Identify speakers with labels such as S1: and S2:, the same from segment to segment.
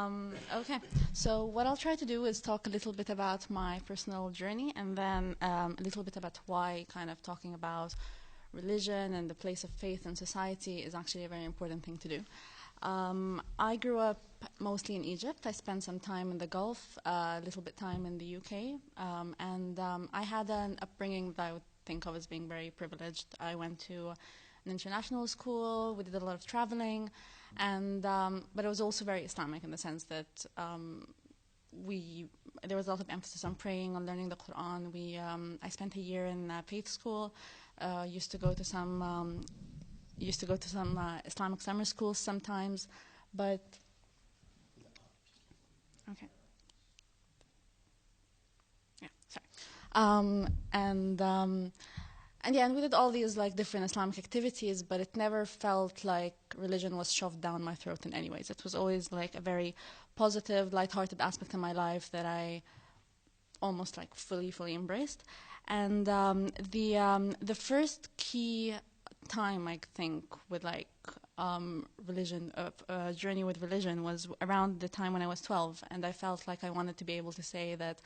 S1: Okay, so what I'll try to do is talk a little bit about my personal journey and then a little bit about why kind of talking about religion and the place of faith in society is actually a very important thing to do. I grew up mostly in Egypt. I spent some time in the Gulf, a little bit time in the UK, and I had an upbringing that I would think of as being very privileged. I went to an international school. We did a lot of traveling, and but it was also very Islamic in the sense that we there was a lot of emphasis on praying, on learning the Quran. I spent a year in faith school. Used to go to some Islamic summer schools sometimes, but okay, yeah, sorry, and we did all these like different Islamic activities, but it never felt like religion was shoved down my throat in any ways. It was always like a very positive, lighthearted aspect of my life that I almost like fully embraced. And the first key time I think with like religion, journey with religion was around the time when I was 12, and I felt like I wanted to be able to say that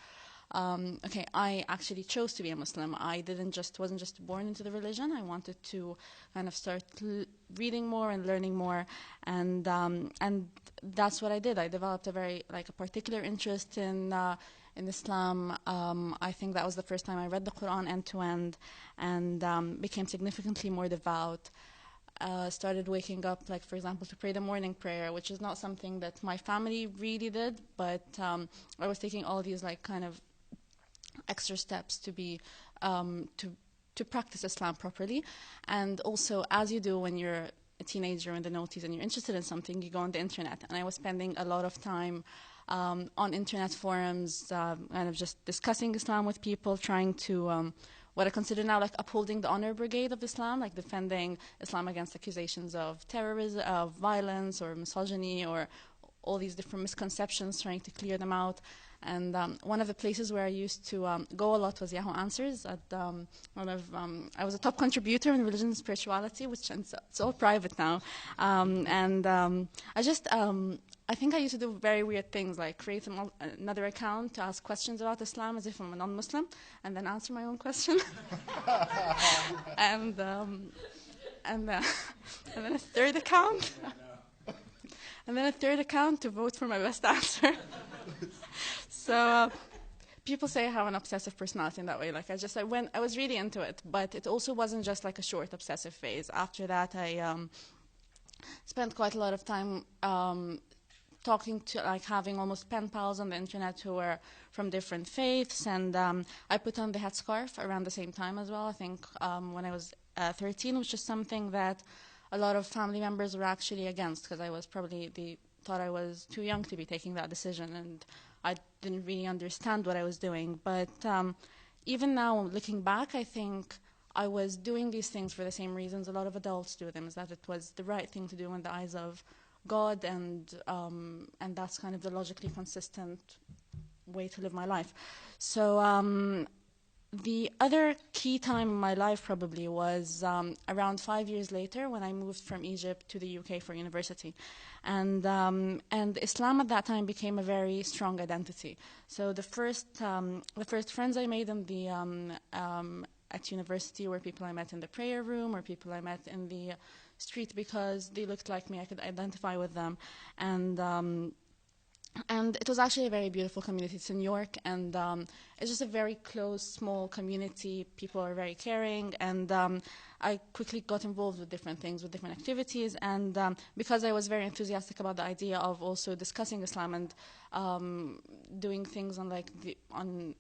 S1: okay, I actually chose to be a Muslim. I wasn't just born into the religion. I wanted to kind of start reading more and learning more, and that's what I did. I developed a particular interest in Islam. I think that was the first time I read the Quran end to end, and became significantly more devout. Started waking up, like for example, to pray the morning prayer, which is not something that my family really did, but I was taking all these like kind of extra steps to be to practice Islam properly. And also, as you do when you're a teenager in the noughties and you're interested in something, you go on the internet. And I was spending a lot of time on internet forums, kind of just discussing Islam with people, trying to what I consider now like upholding the honor brigade of Islam, like defending Islam against accusations of terrorism, of violence, or misogyny, or all these different misconceptions, trying to clear them out. And one of the places where I used to go a lot was Yahoo Answers. I was a top contributor in religion and spirituality, which it's all private now. I think I used to do very weird things, like create another account to ask questions about Islam as if I'm a non-Muslim, and then answer my own question. and and then a third account, to vote for my best answer. So people say I have an obsessive personality in that way. Like I was really into it, but it also wasn't just like a short obsessive phase. After that, I spent quite a lot of time talking to, like having almost pen pals on the internet who were from different faiths, and I put on the headscarf around the same time as well. I think when I was 13, which is something that a lot of family members were actually against, because they thought I was too young to be taking that decision, and I didn't really understand what I was doing. But even now, looking back, I think I was doing these things for the same reasons a lot of adults do them, is that it was the right thing to do in the eyes of God, and that's kind of the logically consistent way to live my life. So the other key time in my life probably was around 5 years later, when I moved from Egypt to the UK for university, and Islam at that time became a very strong identity. So the first friends I made in the at university were people I met in the prayer room, or people I met in the street because they looked like me. I could identify with them, and it was actually a very beautiful community. It's in New York, and it's just a very close, small community. People are very caring, and I quickly got involved with different things, with different activities, and because I was very enthusiastic about the idea of also discussing Islam and doing things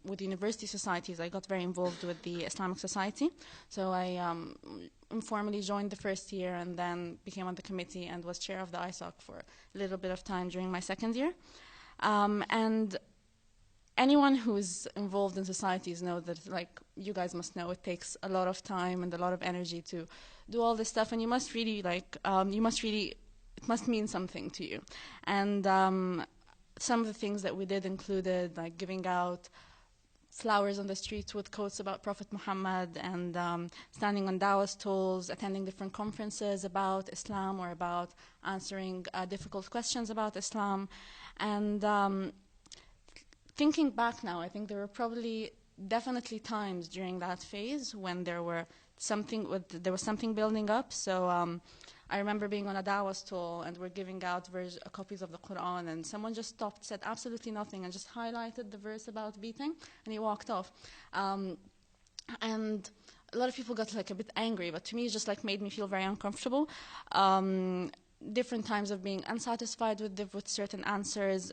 S1: with university societies, I got very involved with the Islamic Society. So I informally joined the first year, and then became on the committee and was chair of the ISOC for a little bit of time during my second year. And anyone who's involved in societies know that, like you guys must know, it takes a lot of time and a lot of energy to do all this stuff, and you must really it must mean something to you. And some of the things that we did included like giving out flowers on the streets with quotes about Prophet Muhammad, and standing on dawah stalls, attending different conferences about Islam or about answering difficult questions about Islam. And thinking back now, I think there were probably definitely times during that phase when there was something building up. So I remember being on a dawah stall and we're giving out copies of the Quran, and someone just stopped, said absolutely nothing, and just highlighted the verse about beating, and he walked off. And a lot of people got like a bit angry, but to me it just like made me feel very uncomfortable. Different times of being unsatisfied with certain answers,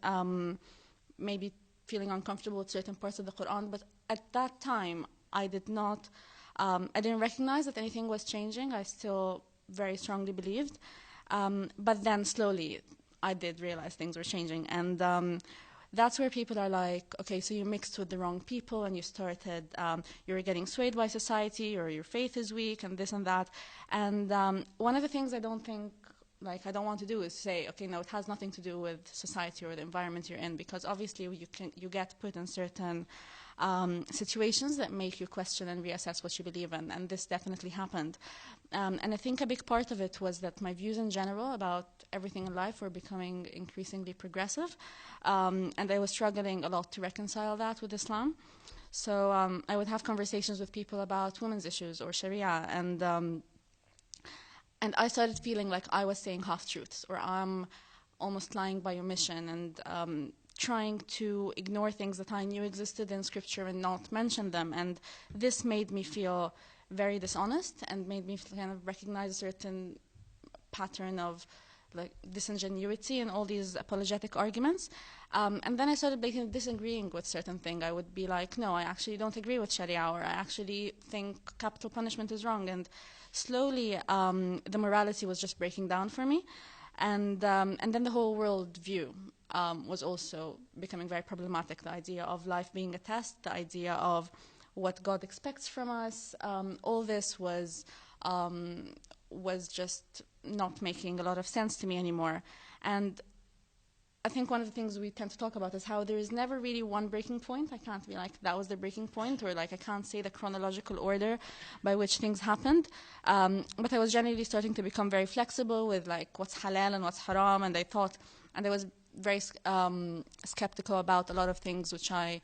S1: maybe feeling uncomfortable with certain parts of the Quran. But at that time, I didn't recognize that anything was changing. I still very strongly believed. But then slowly, I did realize things were changing. And that's where people are like, okay, so you mixed with the wrong people and you started, you're getting swayed by society, or your faith is weak and this and that. And one of the things I don't want to do is say, okay, no, it has nothing to do with society or the environment you're in, because obviously you get put in certain situations that make you question and reassess what you believe in, and this definitely happened. And I think a big part of it was that my views in general about everything in life were becoming increasingly progressive, and I was struggling a lot to reconcile that with Islam. So I would have conversations with people about women's issues or Sharia, and I started feeling like I was saying half-truths, or I'm almost lying by omission, and trying to ignore things that I knew existed in Scripture and not mention them. And this made me feel very dishonest and made me kind of recognize a certain pattern of like disingenuity in all these apologetic arguments. And then I started disagreeing with certain things. I would be like, no, I actually don't agree with Sharia, or I actually think capital punishment is wrong. And slowly, the morality was just breaking down for me. And then the whole world view was also becoming very problematic. The idea of life being a test, the idea of what God expects from us, all this was just not making a lot of sense to me anymore. And I think one of the things we tend to talk about is how there is never really one breaking point. I can't be like, that was the breaking point, or like I can't say the chronological order by which things happened. But I was generally starting to become very flexible with like what's halal and what's haram, and I was very skeptical about a lot of things which I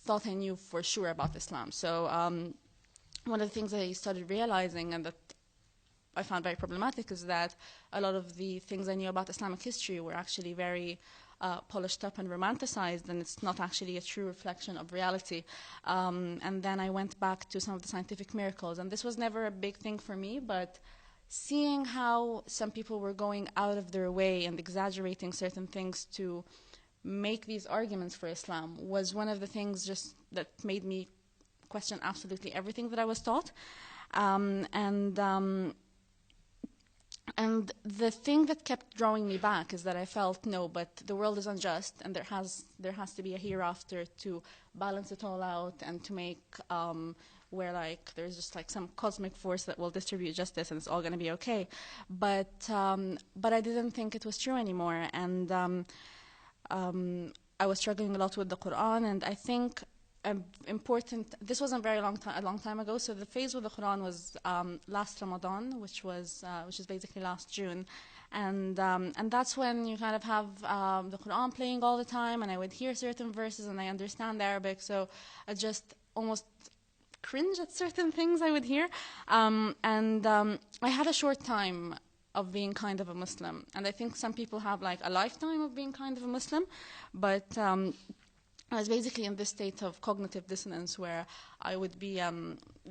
S1: thought I knew for sure about Islam. So one of the things I started realizing, and that I found very problematic, is that a lot of the things I knew about Islamic history were actually very polished up and romanticized, and it's not actually a true reflection of reality. And then I went back to some of the scientific miracles, and this was never a big thing for me, but seeing how some people were going out of their way and exaggerating certain things to make these arguments for Islam was one of the things just that made me question absolutely everything that I was taught. And the thing that kept drawing me back is that I felt, no, but the world is unjust, and there has to be a hereafter to balance it all out, and to make where like there's just like some cosmic force that will distribute justice and it's all going to be okay. But I didn't think it was true anymore, and I was struggling a lot with the Quran, and I think important. This wasn't a long time ago. So the phase with the Quran was last Ramadan, which is basically last June, and that's when you kind of have the Quran playing all the time, and I would hear certain verses, and I understand Arabic, so I just almost cringe at certain things I would hear, and I had a short time of being kind of a Muslim, and I think some people have like a lifetime of being kind of a Muslim, but I was basically in this state of cognitive dissonance where I would be,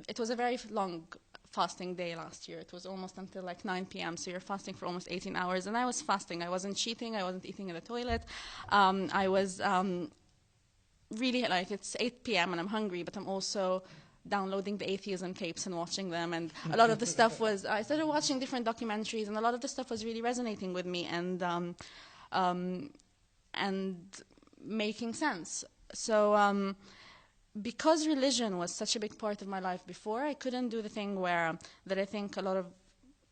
S1: it was a very long fasting day last year. It was almost until like 9 p.m. So you're fasting for almost 18 hours. And I was fasting. I wasn't cheating. I wasn't eating in the toilet. I was really like, it's 8 p.m. and I'm hungry, but I'm also downloading the atheism tapes and watching them. And a lot of the stuff was, I started watching different documentaries, and a lot of the stuff was really resonating with me and making sense. So because religion was such a big part of my life before, I couldn't do the thing that I think a lot of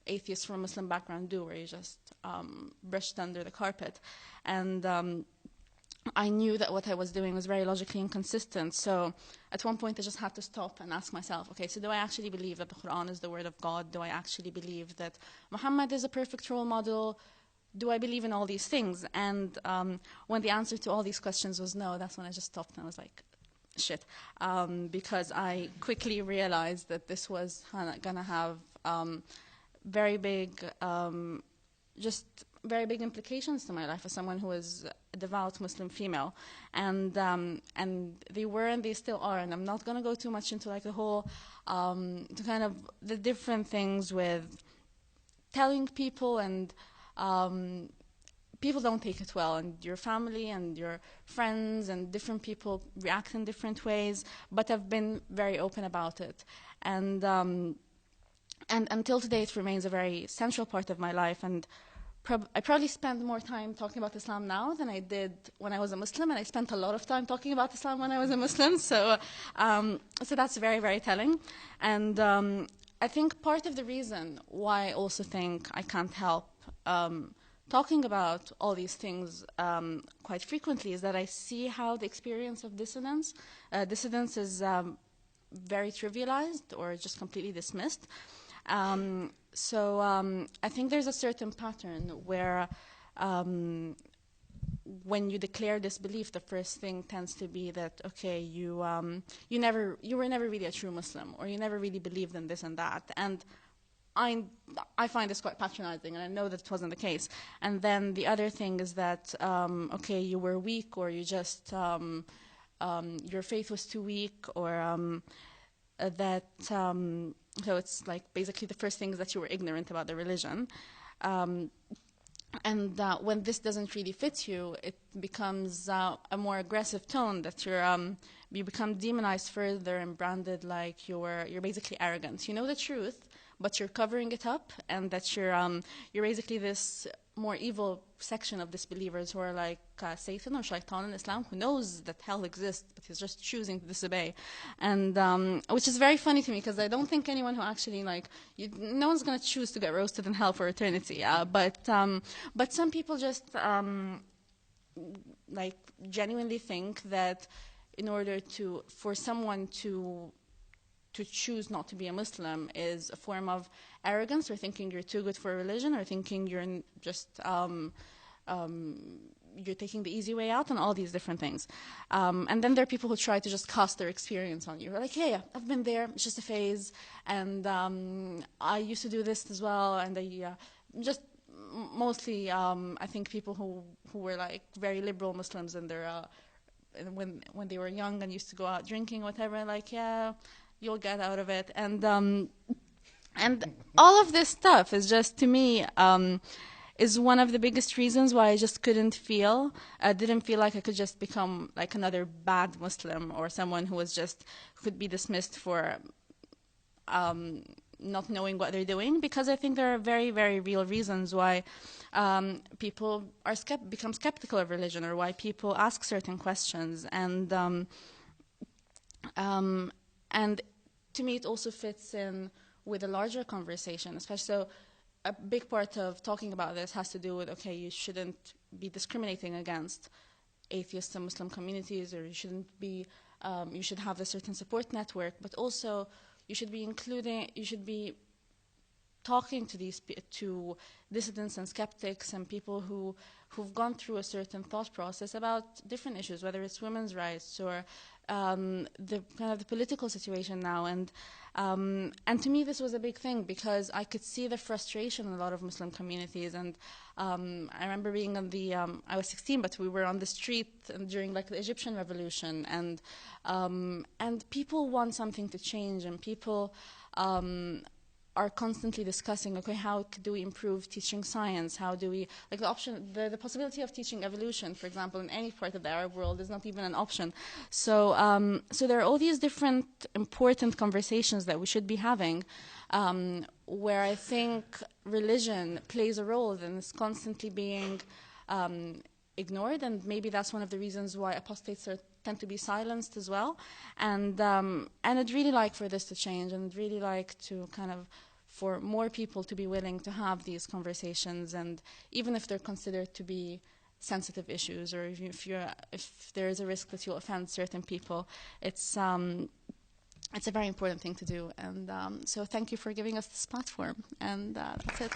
S1: atheists from a Muslim background do, where you just brushed under the carpet. And I knew that what I was doing was very logically inconsistent. So at one point, I just had to stop and ask myself, okay, so do I actually believe that the Quran is the word of God? Do I actually believe that Muhammad is a perfect role model? Do I believe in all these things? And when the answer to all these questions was no, that's when I just stopped and I was like, shit. Because I quickly realized that this was going to have very big, just very big implications to my life as someone who is a devout Muslim female, and they were and they still are. And I'm not going to go too much into like the whole, the kind of the different things with telling people, and people don't take it well, and your family and your friends and different people react in different ways. But I've been very open about it, and until today, it remains a very central part of my life. And I probably spend more time talking about Islam now than I did when I was a Muslim, and I spent a lot of time talking about Islam when I was a Muslim. So that's very, very telling. And I think part of the reason why I also think I can't help talking about all these things quite frequently is that I see how the experience of dissidence is very trivialized or just completely dismissed. So I think there's a certain pattern where when you declare this belief, the first thing tends to be that, okay, you were never really a true Muslim, or you never really believed in this and that. And I find this quite patronizing, and I know that it wasn't the case. And then the other thing is that, okay, you were weak, or you just, your faith was too weak, or that, so it's like basically the first thing is that you were ignorant about the religion. And when this doesn't really fit you, it becomes a more aggressive tone that you become demonized further and branded like you're basically arrogant. You know the truth, but you're covering it up, and that you're basically this more evil section of disbelievers who are like Satan or Shaitan in Islam, who knows that hell exists, but he's just choosing to disobey. And which is very funny to me, because I don't think anyone who actually no one's going to choose to get roasted in hell for eternity. But some people just genuinely think that in order for someone to choose not to be a Muslim is a form of arrogance, or thinking you're too good for a religion, or thinking you're just you're taking the easy way out, and all these different things. And then there are people who try to just cast their experience on you. They're like, hey, I've been there, it's just a phase, and I used to do this as well, and I just mostly I think people who were like very liberal Muslims in their when they were young and used to go out drinking, whatever, like, yeah, you'll get out of it. And all of this stuff is just, to me, is one of the biggest reasons why I just didn't feel like I could just become like another bad Muslim, or someone who could be dismissed for not knowing what they're doing, because I think there are very, very real reasons why people become skeptical of religion, or why people ask certain questions. And to me, it also fits in with a larger conversation, especially. So a big part of talking about this has to do with, okay, you shouldn't be discriminating against atheist and Muslim communities, or you shouldn't be, you should have a certain support network, but also you should be talking to dissidents and skeptics and people who've gone through a certain thought process about different issues, whether it's women's rights or the kind of the political situation now. And to me, this was a big thing, because I could see the frustration in a lot of Muslim communities. And I remember being on I was 16, but we were on the street during like the Egyptian revolution, and people want something to change, and people are constantly discussing, okay, how do we improve teaching science? How do we, like, the possibility of teaching evolution, for example, in any part of the Arab world is not even an option. So there are all these different important conversations that we should be having, where I think religion plays a role and is constantly being ignored, and maybe that's one of the reasons why apostates tend to be silenced as well. And I'd really like for this to change, and I'd really like to for more people to be willing to have these conversations, and even if they're considered to be sensitive issues, or if there is a risk that you'll offend certain people, it's a very important thing to do. And so thank you for giving us this platform. And that's it.